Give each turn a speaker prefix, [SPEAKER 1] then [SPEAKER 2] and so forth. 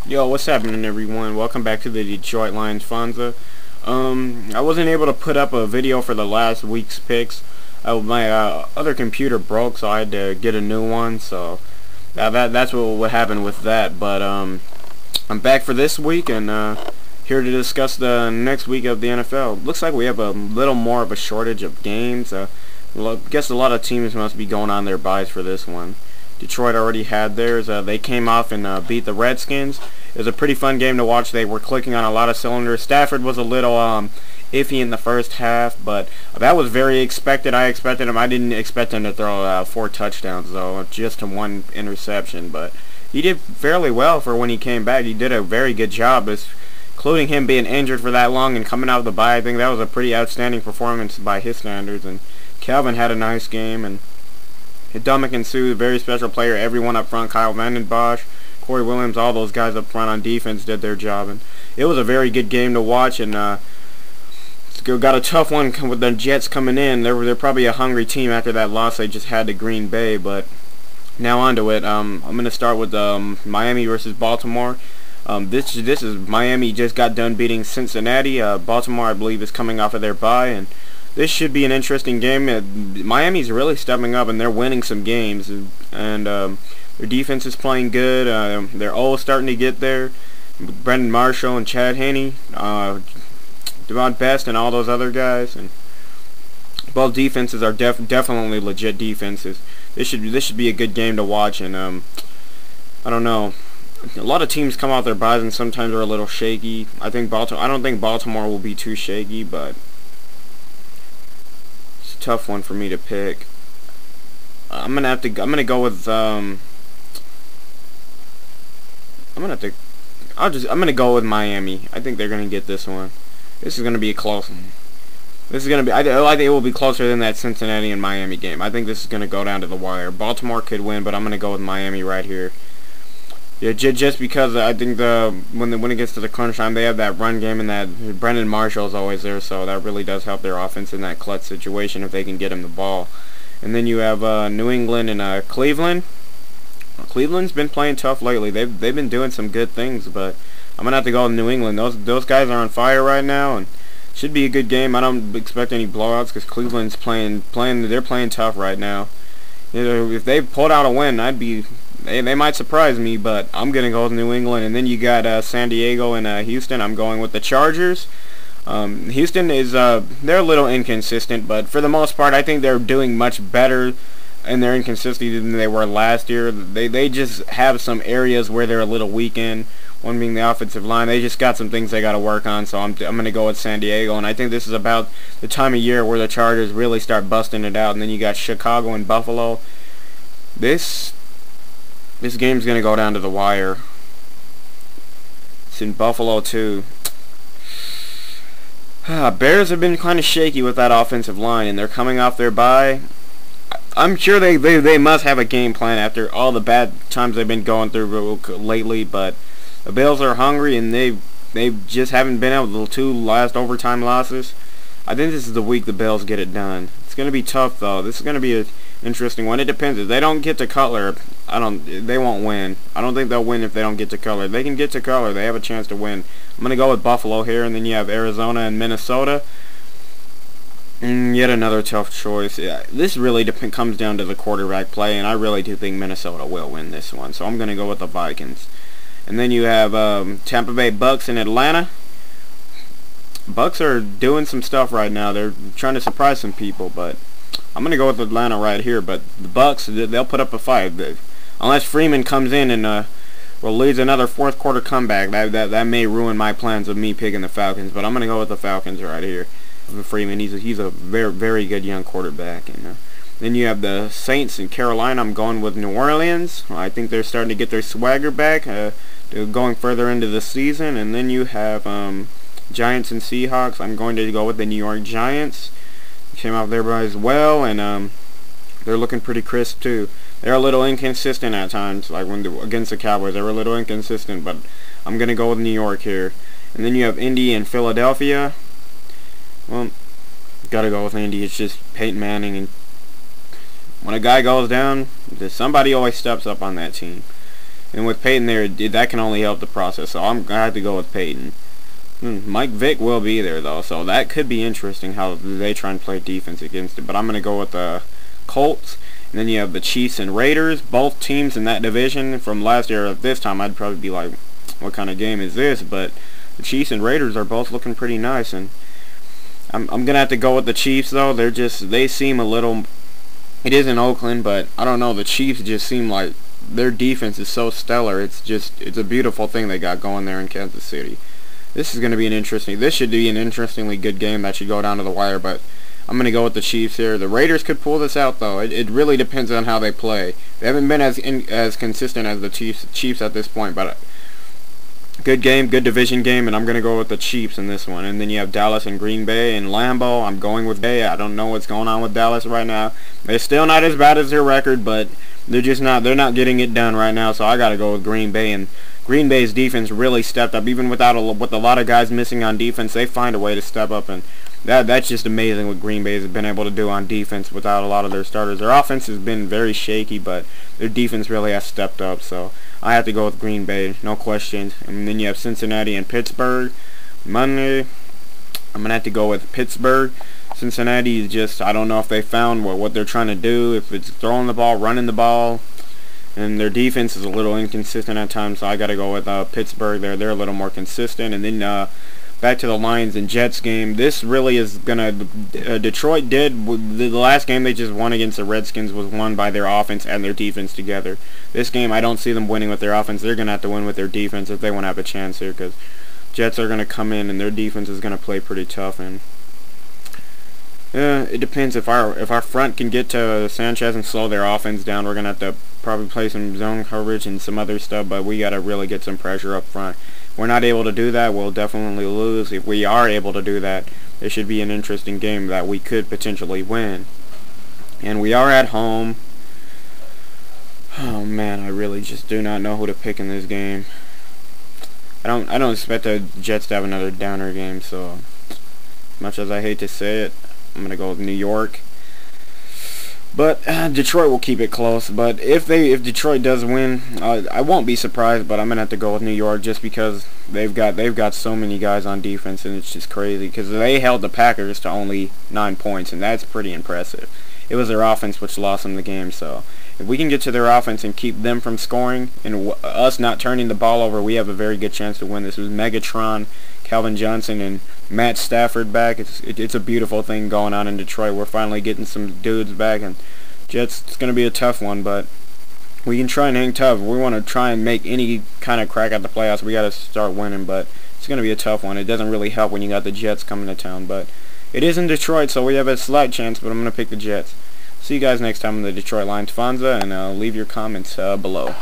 [SPEAKER 1] Yo, what's happening, everyone? Welcome back to the Detroit Lions Fonza. I wasn't able to put up a video for the last week's picks. My other computer broke, so I had to get a new one. So that's what happened with that. But I'm back for this week and here to discuss the next week of the NFL. Looks like we have a little more of a shortage of games. I guess a lot of teams must be going on their byes for this one. Detroit already had theirs. They came off and beat the Redskins. It was a pretty fun game to watch. They were clicking on a lot of cylinders. Stafford was a little iffy in the first half, but that was very expected. I expected him. I didn't expect him to throw 4 touchdowns, though, just 1 interception. But he did fairly well for when he came back. He did a very good job, including him being injured for that long and coming out of the bye. I think that was a pretty outstanding performance by his standards. And Calvin had a nice game, and Dominican Sue, very special player. Everyone up front, Kyle Vandenbosch, Corey Williams, all those guys up front on defense did their job. And it was a very good game to watch. And got a tough one with the Jets coming in. They're probably a hungry team after that loss they just had to Green Bay. But now on to it. I'm going to start with Miami versus Baltimore. This is Miami just got done beating Cincinnati. Baltimore, I believe, is coming off of their bye, and this should be an interesting game. Miami's really stepping up, and they're winning some games, and their defense is playing good. They're all starting to get there. Brendan Marshall and Chad Henne, Devon Best, and all those other guys, and both defenses are definitely legit defenses. This should be a good game to watch, and I don't know. A lot of teams come out their byes and sometimes are a little shaky. I don't think Baltimore will be too shaky, but it's a tough one for me to pick. I'm gonna go with I'm gonna go with Miami. I think they're gonna get this one. This is gonna be a close one. This is gonna be. I think it will be closer than that Cincinnati and Miami game. I think this is gonna go down to the wire. Baltimore could win, but I'm gonna go with Miami right here. Yeah, just because I think when it gets to the crunch time, they have that run game, and that Brendan Marshall is always there, so that really does help their offense in that clutch situation if they can get him the ball. And then you have New England and Cleveland. Cleveland's been playing tough lately. They've been doing some good things, but I'm gonna have to go with New England. Those guys are on fire right now, and should be a good game. I don't expect any blowouts because Cleveland's they're playing tough right now. You know, if they pulled out a win, they might surprise me, but I'm gonna go with New England. And then you got San Diego and Houston. I'm going with the Chargers. Houston is they're a little inconsistent, but for the most part, I think they're doing much better in their inconsistency than they were last year. They just have some areas where they're a little weak in. One being the offensive line. They just got some things they got to work on. So I'm gonna go with San Diego, and I think this is about the time of year where the Chargers really start busting it out. And then you got Chicago and Buffalo. This game's gonna go down to the wire. It's in Buffalo too. Bears have been kind of shaky with that offensive line, and they're coming off their bye. I'm sure they must have a game plan after all the bad times they've been going through lately. But the Bills are hungry, and they just haven't been able to. The 2 last overtime losses. I think this is the week the Bills get it done. It's gonna be tough though. This is gonna be an interesting one. It depends. If they don't get to Cutler, they won't win. I don't think they'll win if they don't get to Cutler. If they can get to Cutler, they have a chance to win. I'm gonna go with Buffalo here, and then you have Arizona and Minnesota. Yet another tough choice. Yeah, this really comes down to the quarterback play, and I really do think Minnesota will win this one. So I'm gonna go with the Vikings. And then you have Tampa Bay Bucks and Atlanta. Bucks are doing some stuff right now. They're trying to surprise some people, but I'm gonna go with Atlanta right here. But the Bucks, they'll put up a fight. Unless Freeman comes in and leads another 4th quarter comeback, that may ruin my plans of me picking the Falcons. But I'm gonna go with the Falcons right here. Freeman, he's a very, very good young quarterback. And then you have the Saints in Carolina. I'm going with New Orleans. I think they're starting to get their swagger back, going further into the season. And then you have Giants and Seahawks. I'm going to go with the New York Giants. Came out there as well, and they're looking pretty crisp too. They're a little inconsistent at times, like against the Cowboys. They were a little inconsistent, but I'm gonna go with New York here. And then you have Indy and Philadelphia. Well, gotta go with Indy. It's just Peyton Manning, and when a guy goes down, somebody always steps up on that team. And with Peyton there, that can only help the process. So I'm gonna have to go with Peyton. Mike Vick will be there though, so that could be interesting how they try and play defense against it. But I'm gonna go with the Colts. And then you have the Chiefs and Raiders, both teams in that division. From last year at this time, I'd probably be like, what kind of game is this? But the Chiefs and Raiders are both looking pretty nice, and I'm gonna have to go with the Chiefs though. They seem a little. It is in Oakland, but I don't know. The Chiefs just seem like their defense is so stellar. It's a beautiful thing they got going there in Kansas City. This is gonna be this should be an interestingly good game that should go down to the wire, but I'm going to go with the Chiefs here. The Raiders could pull this out, though. It really depends on how they play. They haven't been as consistent as the Chiefs at this point, but good game, good division game, and I'm going to go with the Chiefs in this one. And then you have Dallas and Green Bay and Lambeau. I'm going with Bay. I don't know what's going on with Dallas right now. They're still not as bad as their record, but they're not getting it done right now, so I got to go with Green Bay. And Green Bay's defense really stepped up. Even with a lot of guys missing on defense, they find a way to step up, and that's just amazing what Green Bay has been able to do on defense without a lot of their starters. Their offense has been very shaky, but their defense really has stepped up. So I have to go with Green Bay, no questions. And then you have Cincinnati and Pittsburgh. Monday, I'm going to have to go with Pittsburgh. Cincinnati is just, I don't know if they found what they're trying to do, if it's throwing the ball, running the ball. And their defense is a little inconsistent at times, so I got to go with Pittsburgh. They're a little more consistent. And then back to the Lions and Jets game. This really is gonna. Detroit did the last game they just won against the Redskins was won by their offense and their defense together. This game I don't see them winning with their offense. They're gonna have to win with their defense if they want to have a chance here, because Jets are gonna come in and their defense is gonna play pretty tough. And it depends if our front can get to Sanchez and slow their offense down. We're gonna have to probably play some zone coverage and some other stuff, but we gotta really get some pressure up front. We're not able to do that, we'll definitely lose. If we are able to do that, it should be an interesting game that we could potentially win. And we are at home. Oh man, I really just do not know who to pick in this game. I don't expect the Jets to have another downer game, so much as I hate to say it, I'm gonna go with New York. But Detroit will keep it close. But if Detroit does win, I won't be surprised. But I'm gonna have to go with New York just because they've got so many guys on defense, and it's just crazy because they held the Packers to only 9 points, and that's pretty impressive. It was their offense which lost them the game. So if we can get to their offense and keep them from scoring and us not turning the ball over, we have a very good chance to win this. With Megatron, Calvin Johnson, and Matt Stafford back, it's a beautiful thing going on in Detroit. We're finally getting some dudes back, and Jets, it's going to be a tough one, but we can try and hang tough. If we want to try and make any kind of crack at the playoffs, we got to start winning, but it's going to be a tough one. It doesn't really help when you got the Jets coming to town, but it is in Detroit, so we have a slight chance, but I'm going to pick the Jets. See you guys next time on the Detroit Lions Fonza, and leave your comments below.